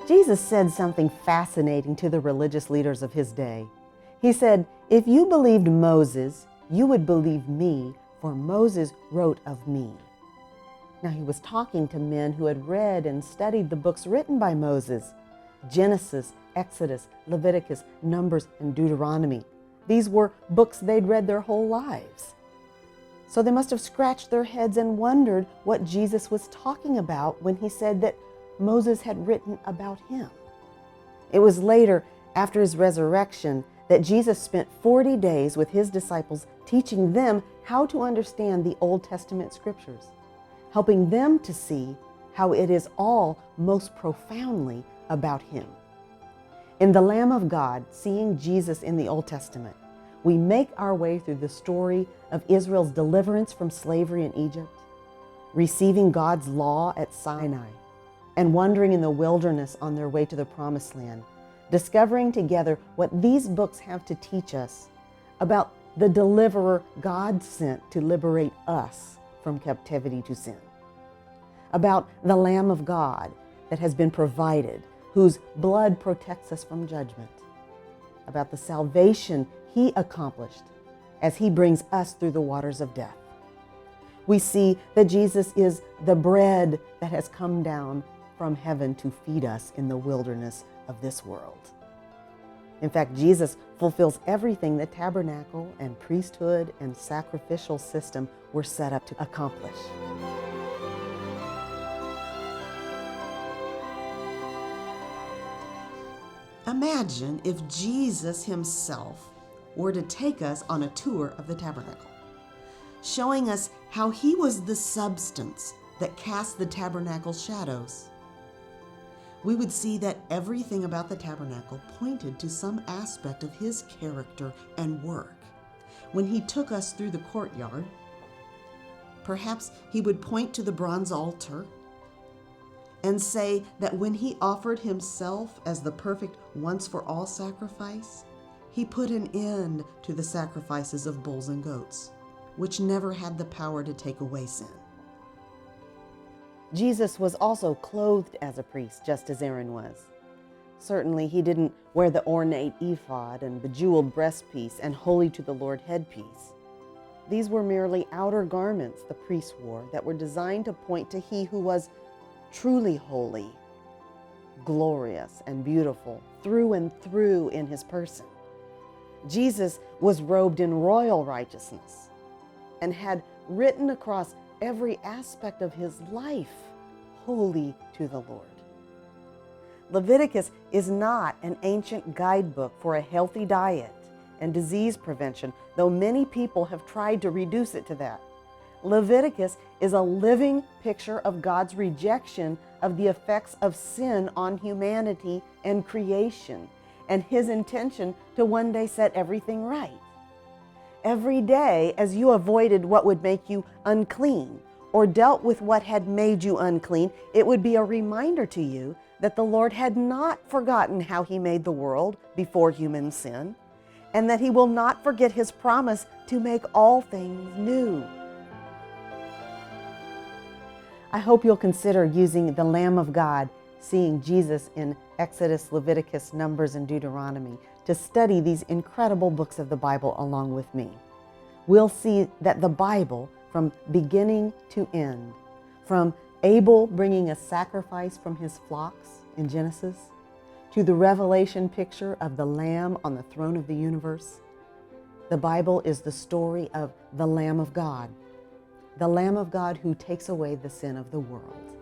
Jesus said something fascinating to the religious leaders of his day. He said, "If you believed Moses, you would believe me, for Moses wrote of me." Now, he was talking to men who had read and studied the books written by Moses: Genesis, Exodus, Leviticus, Numbers, and Deuteronomy. These were books they'd read their whole lives. So they must have scratched their heads and wondered what Jesus was talking about when he said that Moses had written about him. It was later, after his resurrection, that Jesus spent 40 days with his disciples teaching them how to understand the Old Testament scriptures, helping them to see how it is all most profoundly about him. In the Lamb of God, seeing Jesus in the Old Testament, we make our way through the story of Israel's deliverance from slavery in Egypt, receiving God's law at Sinai, and wandering in the wilderness on their way to the Promised Land, discovering together what these books have to teach us about the deliverer God sent to liberate us from captivity to sin, about the Lamb of God that has been provided, whose blood protects us from judgment, about the salvation he accomplished as he brings us through the waters of death. We see that Jesus is the bread that has come down from heaven to feed us in the wilderness of this world. In fact, Jesus fulfills everything the tabernacle and priesthood and sacrificial system were set up to accomplish. Imagine if Jesus himself were to take us on a tour of the tabernacle, showing us how he was the substance that cast the tabernacle's shadows. We would see that everything about the tabernacle pointed to some aspect of his character and work. When he took us through the courtyard, perhaps he would point to the bronze altar and say that when he offered himself as the perfect once-for-all sacrifice, he put an end to the sacrifices of bulls and goats, which never had the power to take away sin. Jesus was also clothed as a priest, just as Aaron was. Certainly, he didn't wear the ornate ephod and bejeweled breastpiece and holy to the Lord headpiece. These were merely outer garments the priests wore that were designed to point to he who was truly holy, glorious, and beautiful through and through in his person. Jesus was robed in royal righteousness and had written across every aspect of his life, holy to the Lord. Leviticus is not an ancient guidebook for a healthy diet and disease prevention, though many people have tried to reduce it to that. Leviticus is a living picture of God's rejection of the effects of sin on humanity and creation, and his intention to one day set everything right. Every day, as you avoided what would make you unclean or dealt with what had made you unclean, it would be a reminder to you that the Lord had not forgotten how he made the world before human sin, and that he will not forget his promise to make all things new. I hope you'll consider using the Lamb of God, seeing Jesus in Exodus, Leviticus, Numbers, and Deuteronomy, to study these incredible books of the Bible along with me. We'll see that the Bible, from beginning to end, from Abel bringing a sacrifice from his flocks in Genesis, to the Revelation picture of the Lamb on the throne of the universe, the Bible is the story of the Lamb of God, the Lamb of God who takes away the sin of the world.